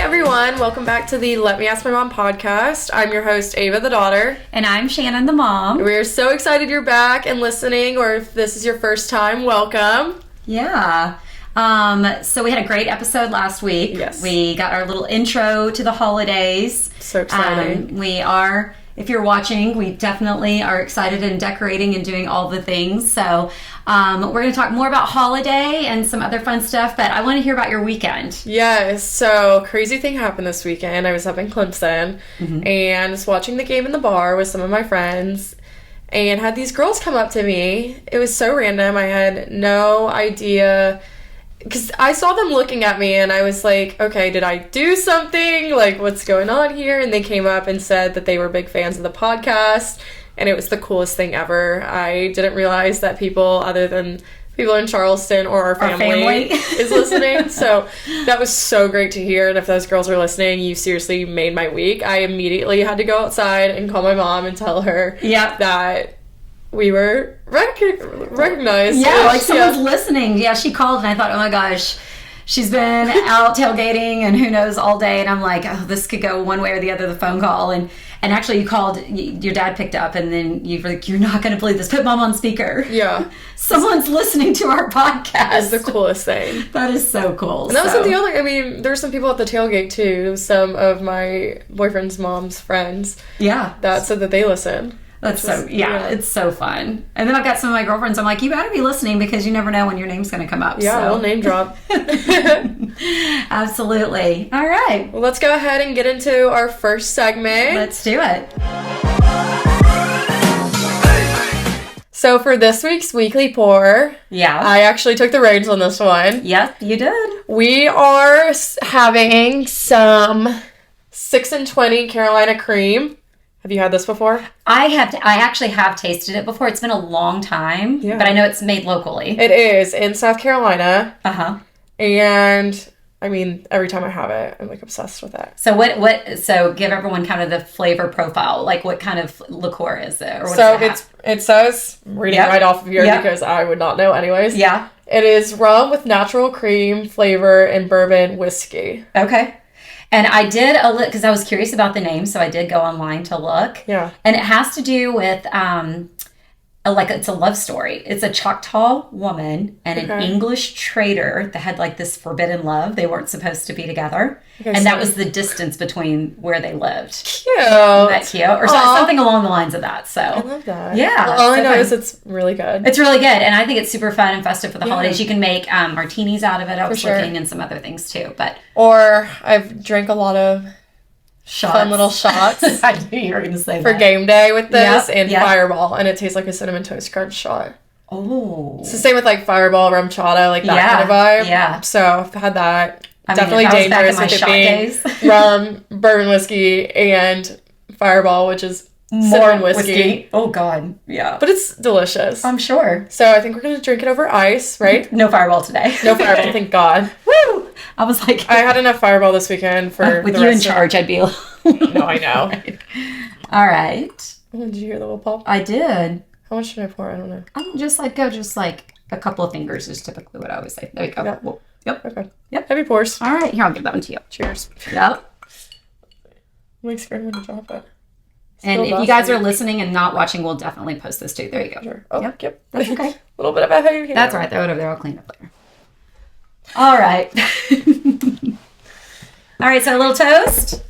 everyone. Welcome back to the Let Me Ask My Mom podcast. I'm your host, Ava the daughter. And I'm Shannon the mom. We're so excited you're back and listening, or if this is your first time, welcome. Yeah. So we had a great episode last week. Yes. We got our little intro to the holidays. So exciting. If you're watching, we definitely are excited and decorating and doing all the things. So we're going to talk more about holiday and some other fun stuff, but I want to hear about your weekend. Yes, so crazy thing happened this weekend. I was up in Clemson and was watching the game in the bar with some of my friends and had these girls come up to me. It was so random. I had no idea, because I saw them looking at me and I was like, okay, did I do something? Like, what's going on here? And they came up and said that they were big fans of the podcast, and it was the coolest thing ever. I didn't realize that people other than people in Charleston or our family is listening. So that was so great to hear. And if those girls are listening, you seriously made my week. I immediately had to go outside and call my mom and tell her that we were recognized. Yeah, like someone's listening. Yeah, she called and I thought, oh my gosh, she's been out tailgating and who knows all day. And I'm like, oh, this could go one way or the other, the phone call. And actually you called, your dad picked up, and then you were like, you're not going to believe this. Put mom on speaker. Yeah. Someone's listening to our podcast. That's the coolest thing. That is so cool. And that wasn't the only, there's some people at the tailgate too. Some of my boyfriend's mom's friends. Yeah. That said that they listen. That's it's so fun. And then I've got some of my girlfriends, I'm like, you better be listening because you never know when your name's going to come up. Yeah, we'll name drop. Absolutely. All right. Well, let's go ahead and get into our first segment. Let's do it. So for this week's Weekly Pour, I actually took the reins on this one. Yep, you did. We are having some 6 and 20 Carolina cream. Have you had this before? I actually have tasted it before. It's been a long time, but I know it's made locally. It is in South Carolina. Uh-huh. And every time I have it, I'm like obsessed with it. So so give everyone kind of the flavor profile. Like what kind of liqueur is it? Or what it says, I'm reading right off of here because I would not know anyways. Yeah. It is rum with natural cream flavor and bourbon whiskey. Okay. And I did because I was curious about the name, so I did go online to look. Yeah. And it has to do with it's a love story. It's a Choctaw woman and an English trader that had like this forbidden love. They weren't supposed to be together. Okay, and that was the distance between where they lived. Cute. Isn't that cute? Or something along the lines of that. So I love that. Yeah. Well, all I know is it's really good. It's really good. And I think it's super fun and festive for the holidays. You can make martinis out of it. I was looking, and some other things too. Or I've drank a lot of fun little shots. I knew you were going to say for game day with this and Fireball, and it tastes like a cinnamon toast crunch shot. Oh, it's the same with like Fireball, rum chata, like that kind of vibe. Yeah. So I've had that. Definitely dangerous with it being rum, bourbon whiskey, and Fireball, which is more whiskey. Oh God, yeah. But it's delicious. I'm sure. So I think we're gonna drink it over ice, right? No Fireball today. No Fireball, thank God. Woo! I was like, I had enough Fireball this weekend for with you in charge. I'd be. No, I know. All right. Oh, did you hear the little pop? I did. How much should I pour? I don't know. I'm just like a couple of fingers is typically what I always say. There you go. Yeah. Whoa. Yep. Okay. Yep. Heavy pours. All right. Here, I'll give that one to you. Cheers. Yep. I'm like scared I'm gonna drop it. And if you guys are listening and not watching, we'll definitely post this too. There you go. Sure. Oh, yep. That's okay. A little bit of a heavy. That's all right. Throw it over there. I'll clean up later. All right. All right. So a little toast.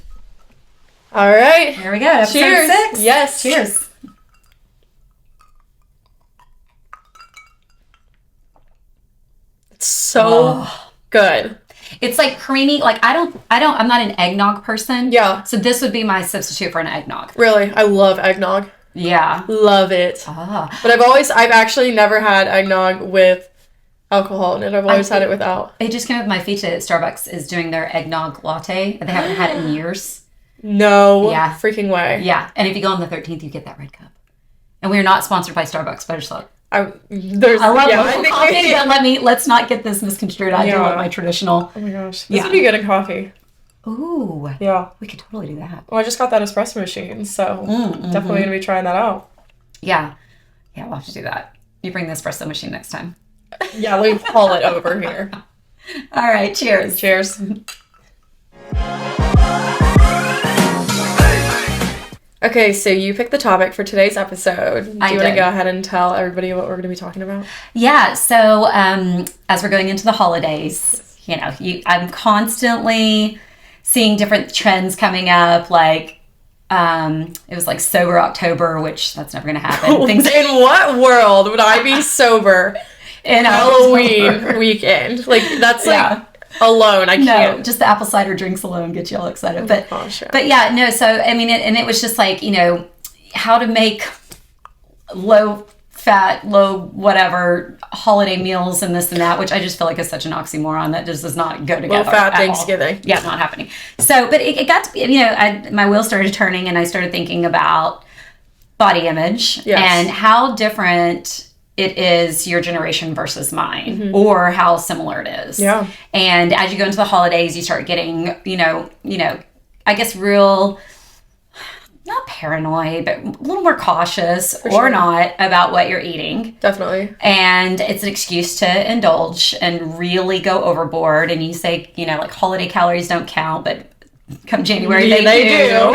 All right. Here we go. Episode Cheers. 6. Yes. Cheers. It's so good. It's like creamy. Like I'm not an eggnog person. Yeah. So this would be my substitute for an eggnog. Really? I love eggnog. Yeah. Love it. But I've actually never had eggnog with alcohol in it. I've always had it without. It just came with my feature at Starbucks is doing their eggnog latte. They haven't had it in years. No freaking way. Yeah. And if you go on the 13th, you get that red cup. And we're not sponsored by Starbucks, but I just thought. I love local coffee, but let's not get this misconstrued. I do love my traditional. Oh my gosh. This would be good in coffee. Ooh. Yeah. We could totally do that. Well, I just got that espresso machine, so definitely going to be trying that out. Yeah. Yeah, we'll have to do that. You bring the espresso machine next time. Yeah, let me haul it over here. All right. Cheers. Cheers. Okay, so you picked the topic for today's episode. Do you want to did. go ahead and tell everybody what we're going to be talking about? Yeah, so as we're going into the holidays, I'm constantly seeing different trends coming up, like it was like Sober October, which that's never going to happen. In what world would I be sober in Halloween weekend? Like, that's alone, I can't. No, just the apple cider drinks alone get you all excited. But gosh, yeah. But yeah, no. So I mean, and it was just like how to make low fat, low whatever holiday meals and this and that, which I just feel like is such an oxymoron that just does not go together. Low fat Thanksgiving. Yeah, not happening. So, but it got to be, my wheels started turning, and I started thinking about body image and how different it is your generation versus mine, or how similar it is. Yeah. And as you go into the holidays, you start getting, I guess real, not paranoid, but a little more cautious not about what you're eating. Definitely. And it's an excuse to indulge and really go overboard. And you say, like holiday calories don't count, but come January, they do.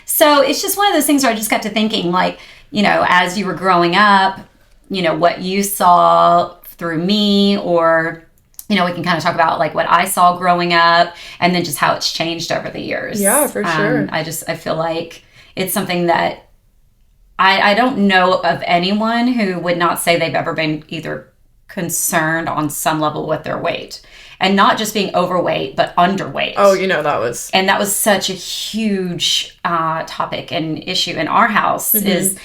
So it's just one of those things where I just got to thinking, like, as you were growing up, what you saw through me, or, we can kind of talk about like what I saw growing up, and then just how it's changed over the years. Yeah, for sure. I feel like it's something that I don't know of anyone who would not say they've ever been either concerned on some level with their weight, and not just being overweight, but underweight. Oh, that was such a huge topic and issue in our house is,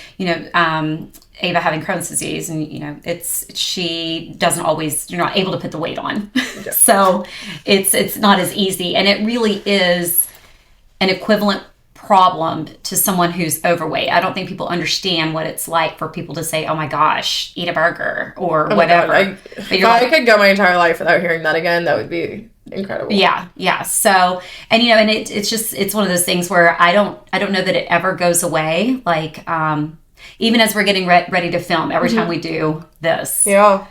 Ava having Crohn's disease, and she doesn't always, you're not able to put the weight on. Yeah. So it's not as easy, and it really is an equivalent problem to someone who's overweight. I don't think people understand what it's like for people to say, oh my gosh, eat a burger or whatever. If I could go my entire life without hearing that again, that would be incredible. Yeah. So, and and it's one of those things where I don't know that it ever goes away. Like, even as we're getting ready to film, every time we do this. Yeah.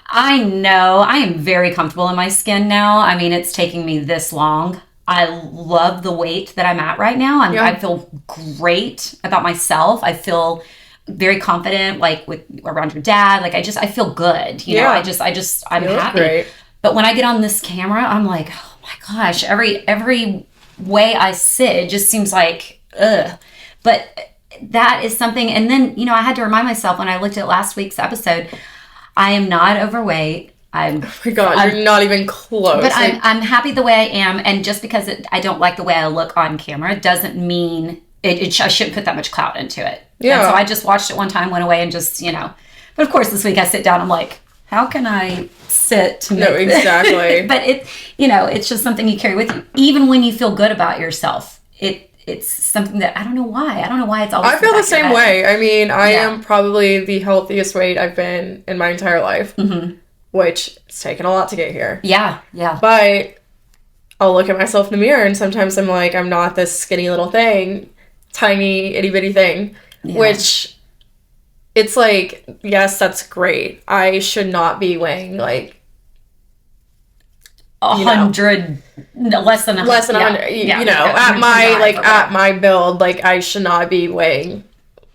I know I am very comfortable in my skin now. I mean, it's taking me this long. I love the weight that I'm at right now. I feel great about myself. I feel very confident, like around your dad. Like I feel good. I'm happy. Great. But when I get on this camera, I'm like, oh my gosh, every way I sit, it just seems like, ugh. But that is something. And then, I had to remind myself when I looked at last week's episode, I am not overweight. Oh my God, you're not even close. But I'm happy the way I am. And just because I don't like the way I look on camera doesn't mean I shouldn't put that much clout into it. Yeah. And so I just watched it one time, went away, and just, But of course, this week I sit down, I'm like, how can I sit to make this? Exactly. But it's just something you carry with you. Even when you feel good about yourself, it's something that I don't know why. It's always. I feel the same way. I mean, I am probably the healthiest weight I've been in my entire life, which it's taken a lot to get here. Yeah. But I'll look at myself in the mirror, and sometimes I'm like, I'm not this skinny little thing, tiny itty bitty thing, which it's like, yes, that's great. I should not be weighing like 100, less than 100. Less than 100. At my build, like I should not be weighing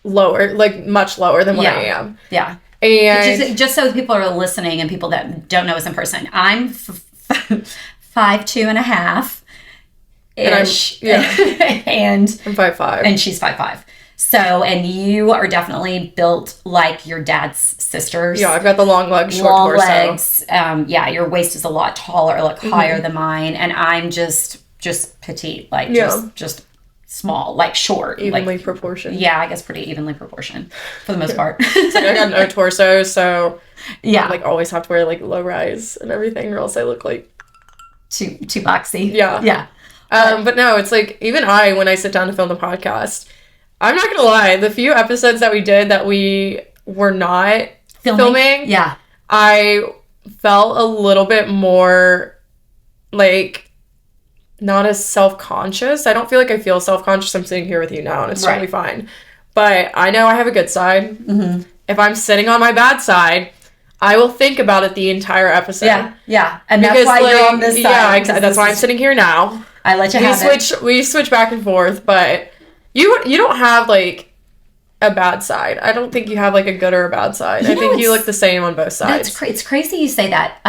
lower, like much lower than what I am. Yeah. And just so people are listening and people that don't know us in person, I'm 5'2.5" ish, and I'm 5'5", and she's 5'5". So, and you are definitely built like your dad's sisters. Yeah, I've got the long legs, short torso. Legs. Your waist is a lot taller, like higher than mine, and I'm just petite, like just small, like short, evenly proportioned. Yeah, I guess pretty evenly proportioned for the most part. I got no torso, so yeah, I always have to wear like low rise and everything, or else I look like too boxy. Yeah. But no, it's like even when I sit down to film the podcast, I'm not gonna lie, the few episodes that we did that we were not filming, I felt a little bit more like not as self-conscious. I don't feel like I feel self-conscious. I'm sitting here with you now, and it's totally fine. But I know I have a good side. Mm-hmm. If I'm sitting on my bad side, I will think about it the entire episode. Yeah. And that's why you're on this side. Yeah, exactly. That's why I'm sitting here now. I let you have it. We switch back and forth, but You don't have, like, a bad side. I don't think you have, like, a good or a bad side. I think you look the same on both sides. It's crazy you say that.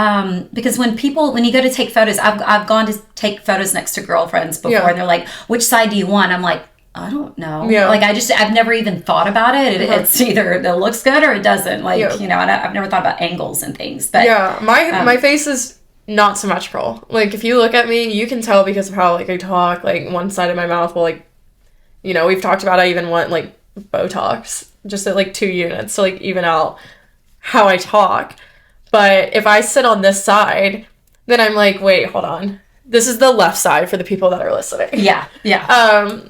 Because when you go to take photos, I've gone to take photos next to girlfriends before, and they're like, which side do you want? I'm like, I don't know. Yeah. Like, I've never even thought about it. It's either it looks good or it doesn't. Like, and I've never thought about angles and things. But yeah, my face is not symmetrical. Like, if you look at me, you can tell because of how, like, I talk. Like, one side of my mouth will, like, we've talked about, I even want, like, Botox just at, like, 2 units to, like, even out how I talk. But if I sit on this side, then I'm like, wait, hold on. This is the left side for the people that are listening. Yeah.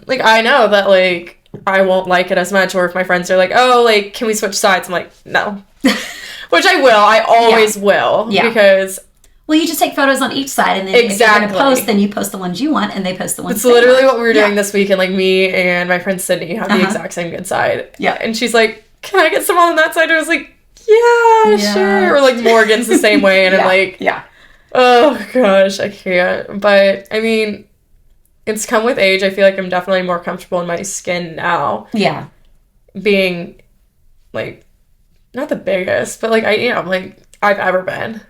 Like, I know that, like, I won't like it as much, or if my friends are like, oh, like, can we switch sides? I'm like, no. Which I will. I always will. Yeah. Because... Well, you just take photos on each side, and then if you're going to post, then you post the ones you want, and they post the ones they want. It's literally what we were doing this weekend. Like, me and my friend Sydney have the exact same good side. Yeah. And she's like, can I get some on that side? And I was like, yeah, sure. Or, like, Morgan's the same way, and I'm like... Yeah. Oh, gosh, I can't. But, I mean, it's come with age. I feel like I'm definitely more comfortable in my skin now. Yeah. Being, like, not the biggest, but, like, I am, like, I've ever been.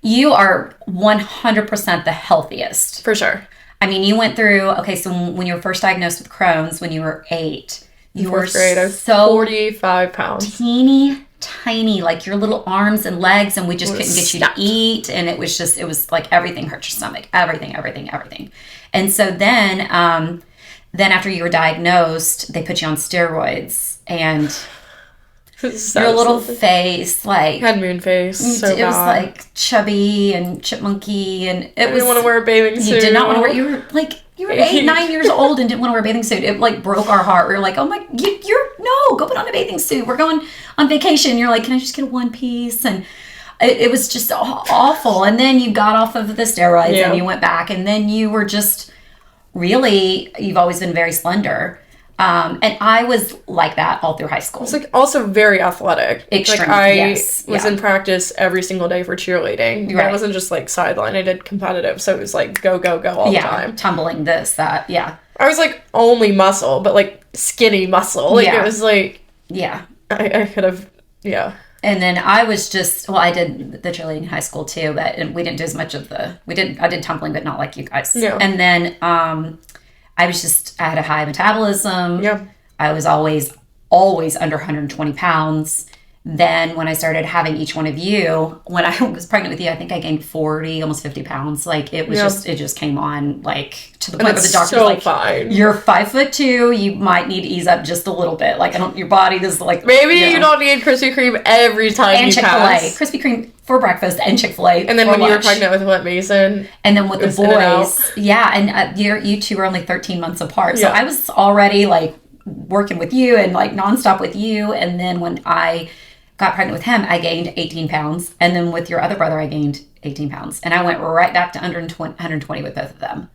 You are 100% the healthiest. For sure. I mean, you went through, so when you were first diagnosed with Crohn's when you were 8, you were grade, I was so 45 pounds. Teeny tiny, like your little arms and legs, and we just couldn't get you to eat, and it was like everything hurt your stomach, everything. And so then after you were diagnosed, they put you on steroids, and your little face, like, had moon face. So it was like chubby and chipmunky, and I didn't want to wear a bathing suit. You did not want to wear. You were 8, 9 years old and didn't want to wear a bathing suit. It, like, broke our heart. We were like, oh my, no, go put on a bathing suit. We're going on vacation. You're like, can I just get a one piece? And it was just awful. And then you got off of the steroids and you went back, and then you were just really, you've always been very slender. And I was like that all through high school. I was, like, also very athletic. Extreme, like, I was in practice every single day for cheerleading. Right. I wasn't just, like, sideline. I did competitive, so it was, like, go all the time. Tumbling, this, that, I was, like, only muscle, but, like, skinny muscle. Like, it was, like... Yeah. I could have... Yeah. And then I was just... Well, I did the cheerleading in high school, too, but we didn't do as much of the... I did tumbling, but not like you guys. Yeah. And then... I had a high metabolism. Yeah. I was always under 120 pounds. Then when I started having each one of you, when I was pregnant with you, I think I gained 40, almost 50 pounds. Like, it was it just came on, like, to the point where the doctor was like, fine. You're 5'2", you might need to ease up just a little bit. Like, your body is like... Maybe you don't need Krispy Kreme every time you pass. Krispy Kreme for breakfast and Chick-fil-A And then when lunch. you were pregnant with Mason. And then with the boys. Yeah, and you two were only 13 months apart. So I was already, like, working with you and, like, nonstop with you. And then when I got pregnant with him, I gained 18 pounds. And then with your other brother, I gained 18 pounds. And I went right back to 120 with both of them.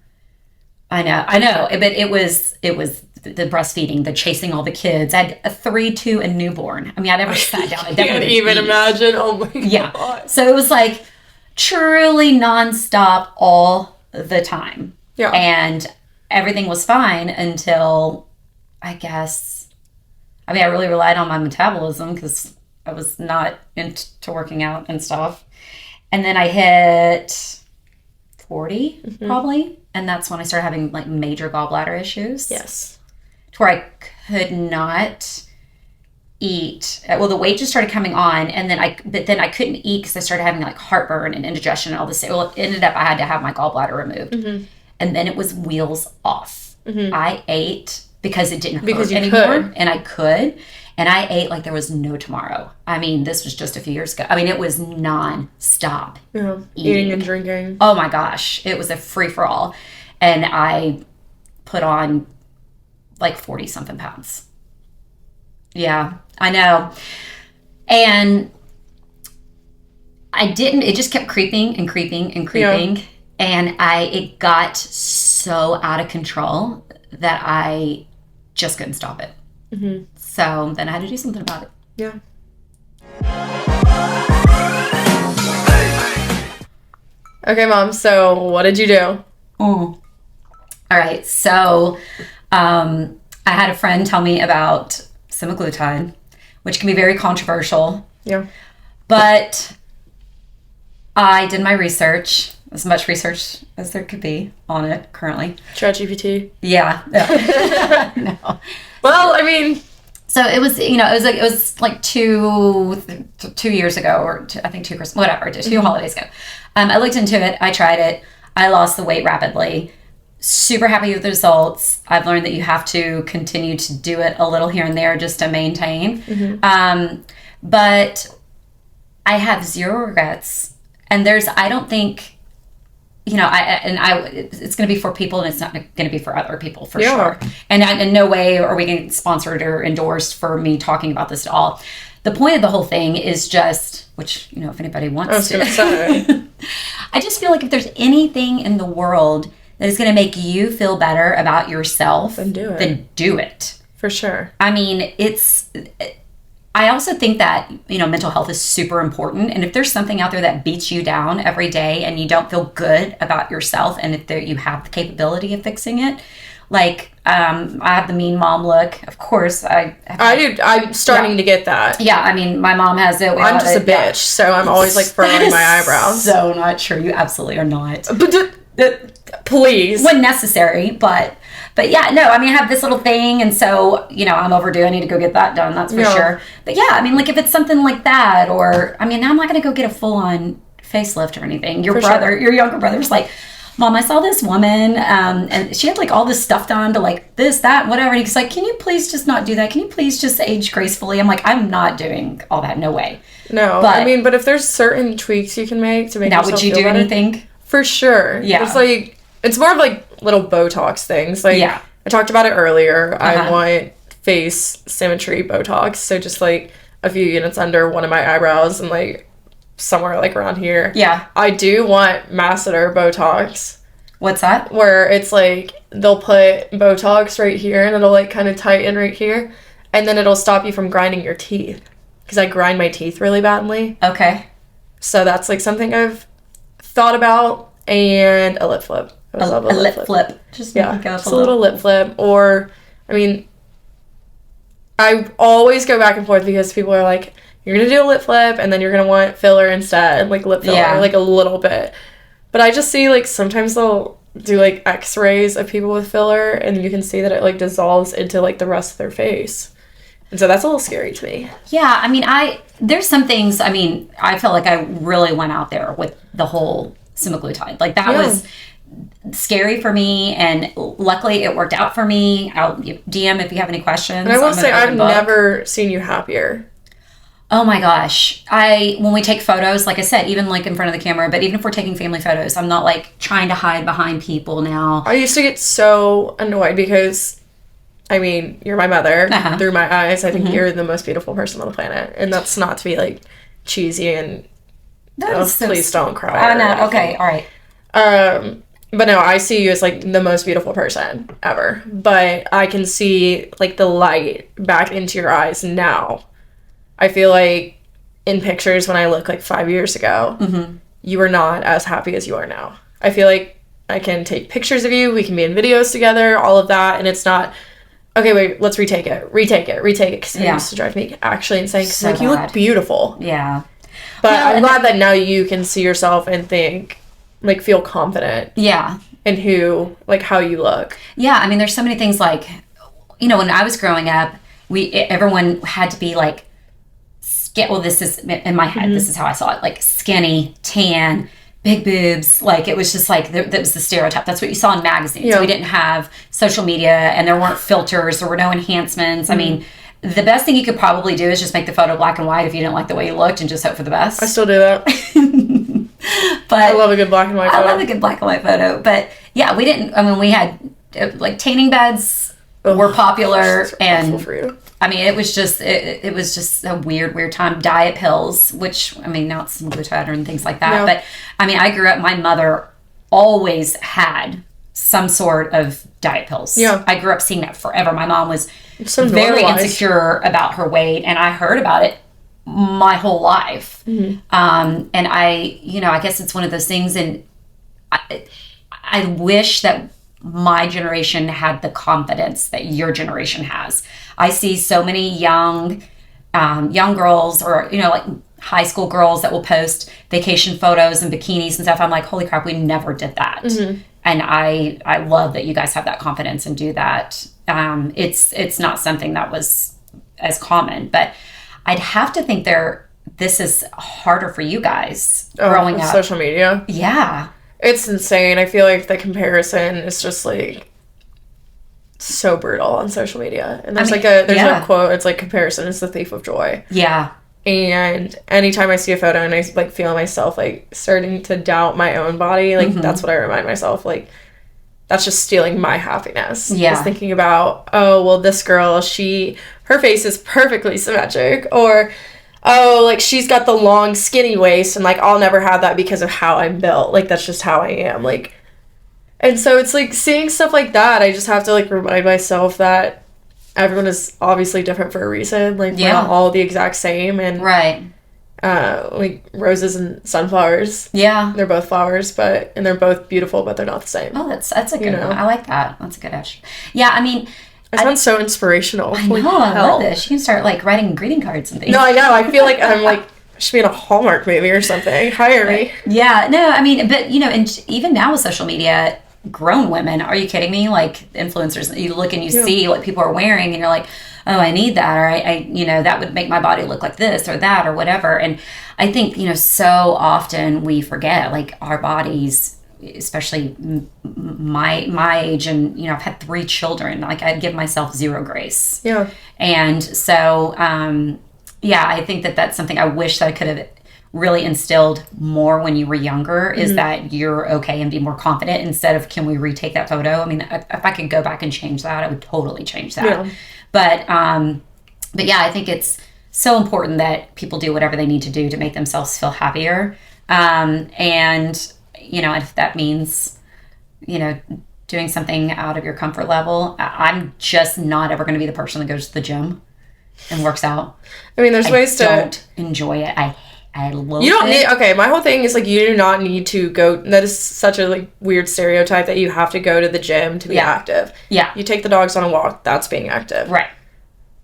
I know. But it was the breastfeeding, the chasing all the kids. I had a 3, 2, and newborn. I mean, I never sat down. I can't even imagine. Oh my God. Yeah. So it was like truly nonstop all the time. Yeah. And everything was fine until, I really relied on my metabolism because I was not into working out and stuff. And then I hit 40 probably. And that's when I started having, like, major gallbladder issues. Yes. To where I could not eat. Well, the weight just started coming on, and then I couldn't eat because I started having, like, heartburn and indigestion and all this. Well, it ended up I had to have my gallbladder removed. Mm-hmm. And then it was wheels off. Mm-hmm. I ate because it didn't hurt anymore. And I could. And I ate like there was no tomorrow. I mean, this was just a few years ago. I mean, it was non-stop eating and drinking. Oh my gosh. It was a free-for-all. And I put on like 40-something pounds. Yeah, I know. And it just kept creeping and creeping and creeping. Yeah. And it got so out of control that I just couldn't stop it. Mm-hmm. So then I had to do something about it. Yeah. Okay, Mom, so what did you do? All right, so I I had a friend tell me about semaglutide, which can be very controversial. Yeah. But I did my research, as much research as there could be on it currently. ChatGPT. Yeah. No. No. Well, I mean, so it was, it was like 2 years ago, or I think 2 Christmas, whatever, 2 holidays ago. I looked into it. I tried it. I lost the weight rapidly. Super happy with the results. I've learned that you have to continue to do it a little here and there just to maintain. But I have 0 regrets. And I don't think, it's going to be for people, and it's not going to be for other people, for sure. And in no way are we getting sponsored or endorsed for me talking about this at all. The point of the whole thing is just, which, if anybody wants to. I just feel like if there's anything in the world that is going to make you feel better about yourself, then do it. For sure. I mean, I also think that, mental health is super important. And if there's something out there that beats you down every day and you don't feel good about yourself, and if you have the capability of fixing it, like, I have the mean mom look. Of course, I'm starting to get that. Yeah, I mean, my mom has it. I'm just a bitch, so I'm always like furrowing my eyebrows. So not true. You absolutely are not. Please. When necessary, but yeah, no, I mean, I have this little thing, and so, I'm overdue. I need to go get that done, that's for sure. But yeah, I mean, like, if it's something like that, or, I mean, now I'm not going to go get a full-on facelift or anything. Your younger brother's like, Mom, I saw this woman, and she had, like, all this stuff done to, like, this, that, whatever, and he's like, can you please just not do that? Can you please just age gracefully? I'm like, I'm not doing all that, no way. No, but, I mean, but if there's certain tweaks you can make to make yourself would you feel do better, anything? For sure. Yeah. It's more of like little Botox things. Like, I talked about it earlier. I want face symmetry Botox. So just like a few units under one of my eyebrows and like somewhere like around here. Yeah. I do want masseter Botox. What's that? Where it's like they'll put Botox right here and it'll like kind of tighten right here. And then it'll stop you from grinding your teeth. Because I grind my teeth really badly. Okay. So that's like something I've thought about. And a lip flip. I love a lip flip. Just just a little lip flip. Or, I mean, I always go back and forth because people are like, you're going to do a lip flip and then you're going to want filler instead, like lip filler, like a little bit. But I just see, like, sometimes they'll do, like, x-rays of people with filler and you can see that it, like, dissolves into, like, the rest of their face. And so that's a little scary to me. Yeah, I mean, there's some things, I mean, I felt like I really went out there with the whole semaglutide. Like, that was scary for me, and luckily it worked out for me. I'll DM if you have any questions. And I will say, I've never seen you happier. Oh my gosh. When we take photos, like I said, even like in front of the camera, but even if we're taking family photos, I'm not like trying to hide behind people now. I used to get so annoyed because, I mean, you're my mother. Through my eyes, I think you're the most beautiful person on the planet. And that's not to be like cheesy and please don't cry. Oh, no. Okay. All right. But no, I see you as like the most beautiful person ever. But I can see like the light back into your eyes now. I feel like in pictures when I look like 5 years ago, you were not as happy as you are now. I feel like I can take pictures of you. We can be in videos together, all of that. And it's not, okay, wait, let's retake it. Because it used to drive me actually insane. Because like, you look beautiful. Yeah. But I'm glad that now you can see yourself and think, like, feel confident. Yeah. In who, like, how you look. Yeah, I mean, there's so many things like, when I was growing up, everyone had to be like, well, this is in my head, this is how I saw it, like skinny, tan, big boobs. Like, it was just like, that was the stereotype. That's what you saw in magazines. Yeah. We didn't have social media and there weren't filters. There were no enhancements. I mean, the best thing you could probably do is just make the photo black and white if you didn't like the way you looked and just hope for the best. I still do that. But I love a good black and white photo. I love a good black and white photo. But yeah, we didn't, I mean, we had like tanning beds were popular, and for you. I mean, it was just a weird time. Diet pills, which, I mean, now it's some glutide and things like that. Yeah. But I mean, I grew up, my mother always had some sort of diet pills. Yeah. I grew up seeing that forever. My mom was very insecure about her weight, and I heard about it my whole life. And I guess it's one of those things, and I wish that my generation had the confidence that your generation has. I see so many young girls, or, like high school girls, that will post vacation photos and bikinis and stuff. I'm like, holy crap, we never did that. Mm-hmm. And I love that you guys have that confidence and do that. It's not something that was as common, but I'd have to think this is harder for you guys growing up. Social media. Yeah. It's insane. I feel like the comparison is just like so brutal on social media. And there's a quote, it's like, comparison is the thief of joy. Yeah. And anytime I see a photo and I like feel myself like starting to doubt my own body, like that's what I remind myself, like that's just stealing my happiness. Yeah. Just thinking about, oh, well, this girl, her face is perfectly symmetric, or oh, like she's got the long skinny waist and like I'll never have that because of how I'm built. Like that's just how I am. Like, and so it's like seeing stuff like that, I just have to like remind myself that everyone is obviously different for a reason. Like we're not all the exact same. And right. Like roses and sunflowers. Yeah. They're both flowers, and they're both beautiful, but they're not the same. Oh, that's a good one. I like that. That's a good edge. Yeah, I mean, it sounds so inspirational. I know, I love this. You can start like writing greeting cards and things. No, I know. I feel like I'm like, should be in a Hallmark movie or something. Hire me. Yeah, no, I mean, but and even now with social media, grown women, are you kidding me? Like influencers, you look and you see what people are wearing and you're like, oh, I need that, or I that would make my body look like this or that or whatever. And I think, so often we forget, like, our bodies, especially my age, and I've had 3 children, like I'd give myself zero grace. Yeah. And so I think that's something I wish that I could have really instilled more when you were younger, is that you're okay and be more confident, instead of, can we retake that photo? I mean, if I could go back and change that, I would totally change that. Yeah. But yeah, I think it's so important that people do whatever they need to do to make themselves feel happier. And if that means, doing something out of your comfort level. I'm just not ever going to be the person that goes to the gym and works out. I mean, there's ways to... I don't enjoy it. I love it. You don't need... Okay, my whole thing is, like, you do not need to go... That is such a, like, weird stereotype that you have to go to the gym to be active. Yeah. You take the dogs on a walk, that's being active. Right.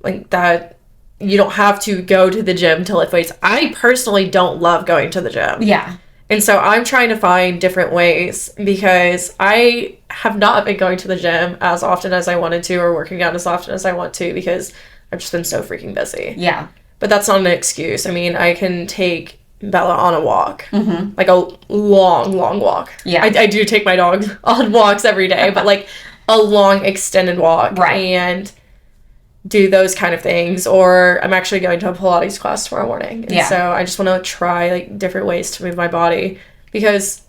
Like, that... You don't have to go to the gym to lift weights. I personally don't love going to the gym. Yeah. And so I'm trying to find different ways, because I have not been going to the gym as often as I wanted to, or working out as often as I want to, because I've just been so freaking busy. Yeah. But that's not an excuse. I mean, I can take Bella on a walk, like a long, long walk. Yeah. I do take my dog on walks every day, but like a long extended walk. Right. And do those kind of things. Or I'm actually going to a Pilates class tomorrow morning. And so I just want to try like different ways to move my body, because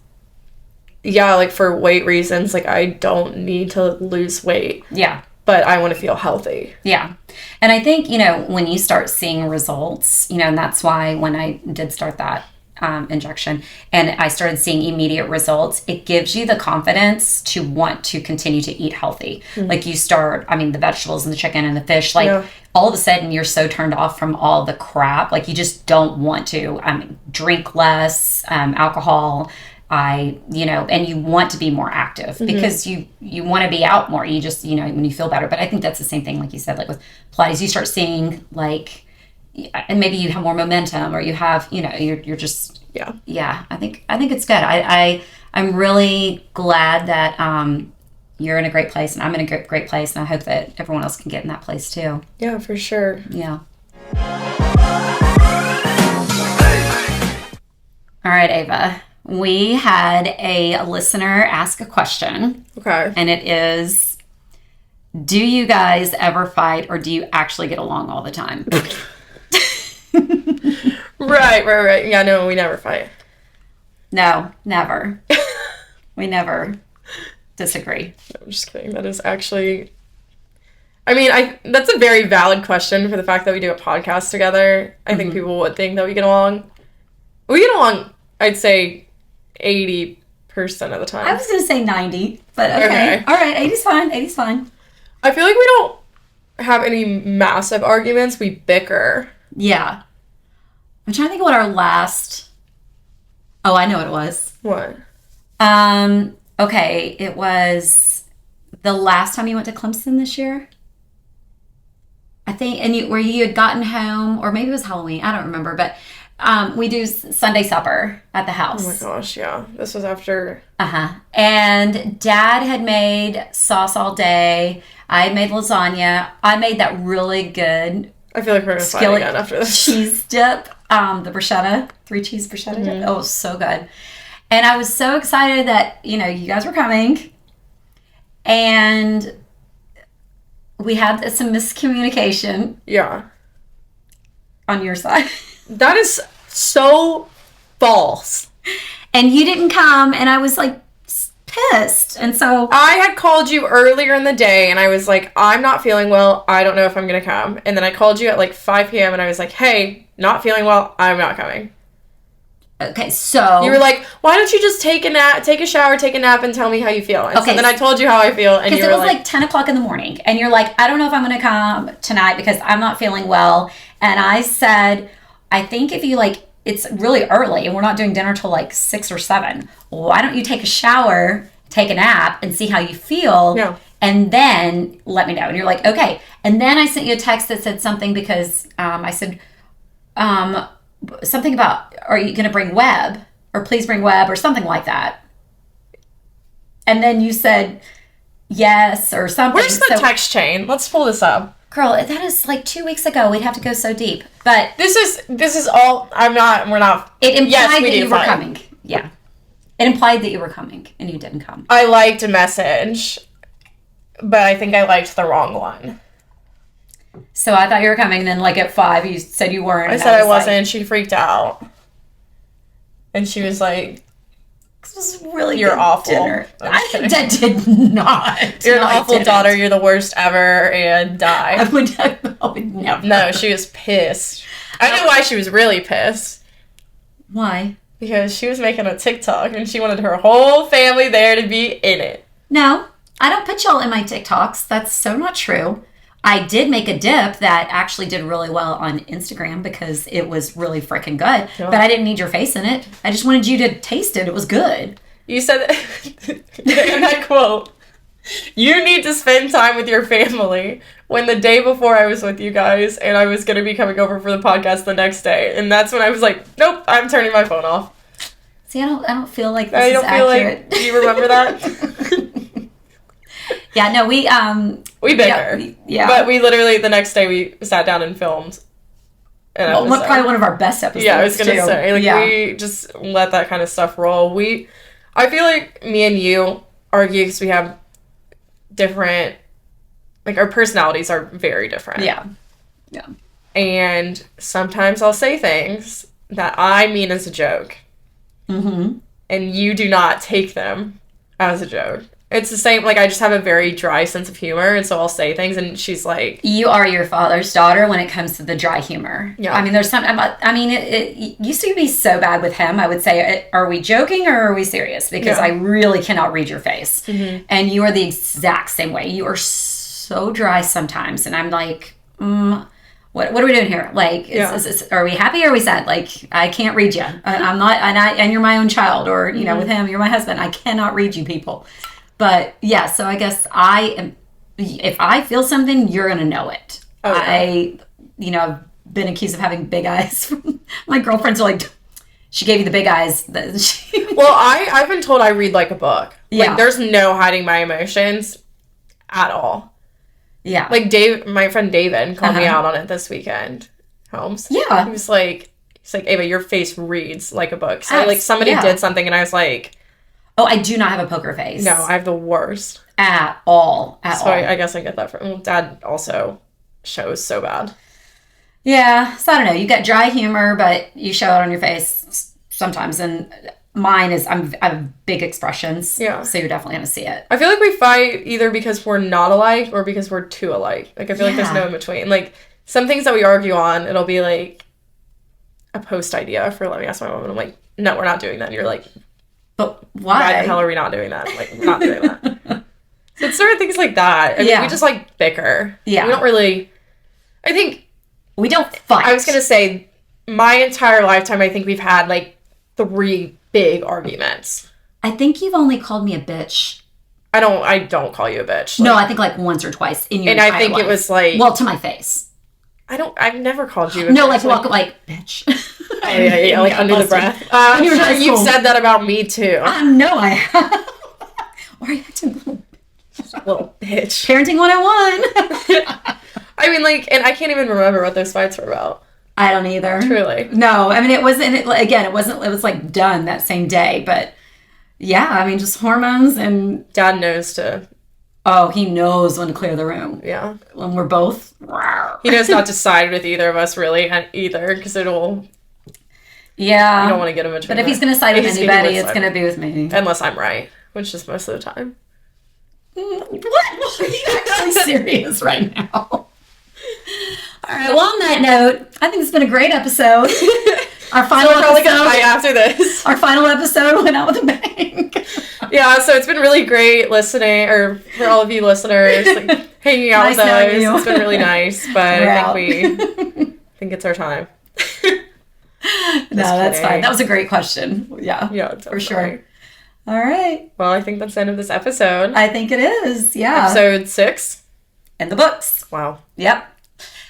like for weight reasons, like I don't need to lose weight. Yeah. But I want to feel healthy. Yeah. And I think, when you start seeing results, and that's why when I did start that injection and I started seeing immediate results, it gives you the confidence to want to continue to eat healthy. Like you start, the vegetables and the chicken and the fish, like all of a sudden you're so turned off from all the crap. Like you just don't want to drink less alcohol. And you want to be more active because you want to be out more. You just, when you feel better. But I think that's the same thing, like you said, like with Pilates, you start seeing like, and maybe you have more momentum, or you have, you're just, I think it's good. I'm really glad that you're in a great place, and I'm in a great place, and I hope that everyone else can get in that place too. Yeah, for sure. Yeah. All right, Ava. We had a listener ask a question. Okay. And it is, do you guys ever fight, or do you actually get along all the time? Right. Yeah, no, we never fight. No, never. We never disagree. I'm just kidding. That is actually... that's a very valid question for the fact that we do a podcast together. I think people would think that we get along. We get along, I'd say, 80% of the time. I was going to say 90, but okay. All right, 80's fine. 80's fine. I feel like we don't have any massive arguments. We bicker. Yeah. I'm trying to think of what our last... Oh, I know what it was. What? Okay, it was the last time you went to Clemson this year? I think, and where you had gotten home, or maybe it was Halloween. I don't remember, but we do Sunday supper at the house. Oh my gosh, yeah. This was after. And Dad had made sauce all day. I had made lasagna. I made that really good. I feel like we're going to fight again after this. Cheese dip, the bruschetta, 3-cheese bruschetta dip. Oh, it was so good. And I was so excited that, you guys were coming. And we had some miscommunication. Yeah. On your side. That is so false. And you didn't come, and I was like pissed. And so I had called you earlier in the day, and I was like, I'm not feeling well. I don't know if I'm going to come. And then I called you at like 5 p.m. and I was like, hey, not feeling well. I'm not coming. Okay, so you were like, why don't you just take a shower, take a nap, and tell me how you feel? And so then I told you how I feel, and you were because it was like 10 o'clock in the morning, and you're like, I don't know if I'm going to come tonight because I'm not feeling well. And I said, I think if you it's really early, and we're not doing dinner till like 6 or 7. Why don't you take a shower, take a nap, and see how you feel? Yeah. And then let me know. And you're like, okay. And then I sent you a text that said something because I said, something about, are you going to bring Webb? Or please bring Webb, or something like that. And then you said yes, or something. Where's the text chain? Let's pull this up. Girl, that is like 2 weeks ago. We'd have to go so deep. But this is all, we're not. It implied that you were coming. Yeah. It implied that you were coming, and you didn't come. I liked a message, but I think I liked the wrong one. So I thought you were coming, and then like at 5, you said you weren't. I said I wasn't, and she freaked out. And she was like, this was really you're awful. Dinner. I did not. You're an awful daughter. You're the worst ever, and die. I would never. No, she was pissed. I know why she was really pissed. Why? Because she was making a TikTok, and she wanted her whole family there to be in it. No, I don't put y'all in my TikToks. That's so not true. I did make a dip that actually did really well on Instagram because it was really freaking good. Yeah. But I didn't need your face in it. I just wanted you to taste it. It was good. You said, and I quote, you need to spend time with your family, when the day before I was with you guys and I was going to be coming over for the podcast the next day. And that's when I was like, nope, I'm turning my phone off. See, I don't feel like this is accurate. Do you remember that? Yeah, no, we bicker. Yeah. But we literally, the next day, we sat down and filmed. And probably one of our best episodes. Yeah, I was going to say. We just let that kind of stuff roll. I feel like me and you argue because we have different, our personalities are very different. Yeah. Yeah. And sometimes I'll say things that I mean as a joke. Mm-hmm. And you do not take them as a joke. It's the same, I just have a very dry sense of humor, and so I'll say things, and she's like... You are your father's daughter when it comes to the dry humor. Yeah. I mean, it used to be so bad with him. I would say, are we joking or are we serious? Because I really cannot read your face. Mm-hmm. And you are the exact same way. You are so dry sometimes, and I'm like, what are we doing here? Are we happy or are we sad? I can't read you. I'm not, and you're my own child, or, with him, you're my husband. I cannot read you people. But yeah, so I guess if I feel something, you're going to know it. Okay. I've been accused of having big eyes. My girlfriends are like, she gave you the big eyes. Well, I've been told I read like a book. Yeah. There's no hiding my emotions at all. Yeah. My friend David called me out on it this weekend. Holmes. Yeah. He was like, Ava, your face reads like a book. So somebody did something and I was like... Oh, I do not have a poker face. No, I have the worst. At all. So I guess I get that from... Dad also shows so bad. Yeah. So I don't know. You get dry humor, but you show it on your face sometimes. And mine is... I have big expressions. Yeah. So you're definitely going to see it. I feel like we fight either because we're not alike or because we're too alike. I feel like there's no in between. Some things that we argue on, it'll be a post idea for Let Me Ask My Mom. And I'm like, no, we're not doing that. And you're like... But why? Why the hell are we not doing that? We're not doing that. So it's sort of things like that. I mean, we just bicker. Yeah. We don't really... I think... We don't fight. I was going to say, my entire lifetime, I think we've had 3 big arguments. I think you've only called me a bitch I don't call you a bitch. No, I think like once or twice in your and entire I think life. it was like, well, to my face. I've never called you a No, bitch. like walk like bitch. Yeah, like under the breath. When you were in high You've school. said that about me too. No, I have. Why are you acting Little bitch. Parenting 101. I mean, like, and I can't even remember what those fights were about. I don't either. Truly. No, I mean, it wasn't, it was like done that same day, but yeah, I mean, just hormones and. Dad knows to. Oh, he knows when to clear the room. Yeah. When we're both. He knows not to side with either of us, really, either, because it'll. Yeah. You don't want to get him a. But if he's going to side with anybody, it's going to be with me. Unless I'm right, which is most of the time. What? Are you actually serious right now? All right. Well, on that note, I think it's been a great episode. Our final so we're probably episode. gonna fight after this. Our final episode went out with a bang. Yeah, so it's been really great listening, or for all of you listeners, like, hanging out Nice with us. knowing you. It's been really nice, but I think it's our time. No, that's fine. That was a great question. Yeah. Yeah, definitely. For sure. All right. Well, I think that's the end of this episode. I think it is. Yeah. Episode 6. In the books. Wow. Yep.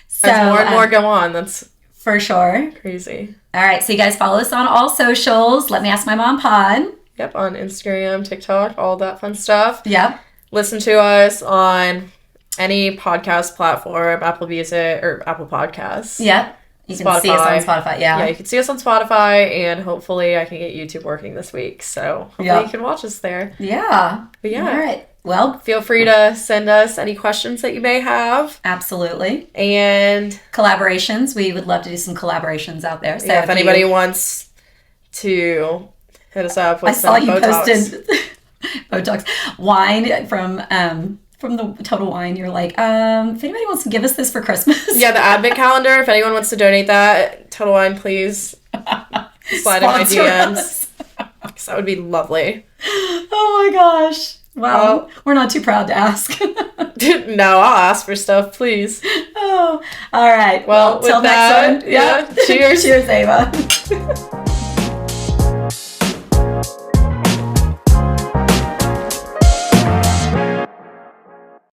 So, as more and more go on, that's for sure. Crazy. All right. So you guys follow us on all socials. Let Me Ask My Mom Pod. Yep. On Instagram, TikTok, all that fun stuff. Yep. Listen to us on any podcast platform, Apple Music or Apple Podcasts. Yep. You can Spotify. see us on Spotify, yeah. Yeah, you can see us on Spotify, and hopefully I can get YouTube working this week. So hopefully you can watch us there. Yeah. But yeah. All right. Well, feel free to send us any questions that you may have. Absolutely. And collaborations. We would love to do some collaborations out there. So yeah, if anybody wants to hit us up with some Botox. Posted Botox wine from the Total Wine. You're like, if anybody wants to give us this for Christmas. Yeah, the advent calendar. If anyone wants to donate that, Total Wine, please slide in my DMs. Because that would be lovely. Oh my gosh. Wow. We're not too proud to ask. No, I'll ask for stuff, please. Oh, all right. Well, till next time. Yeah. Cheers. Cheers, Ava.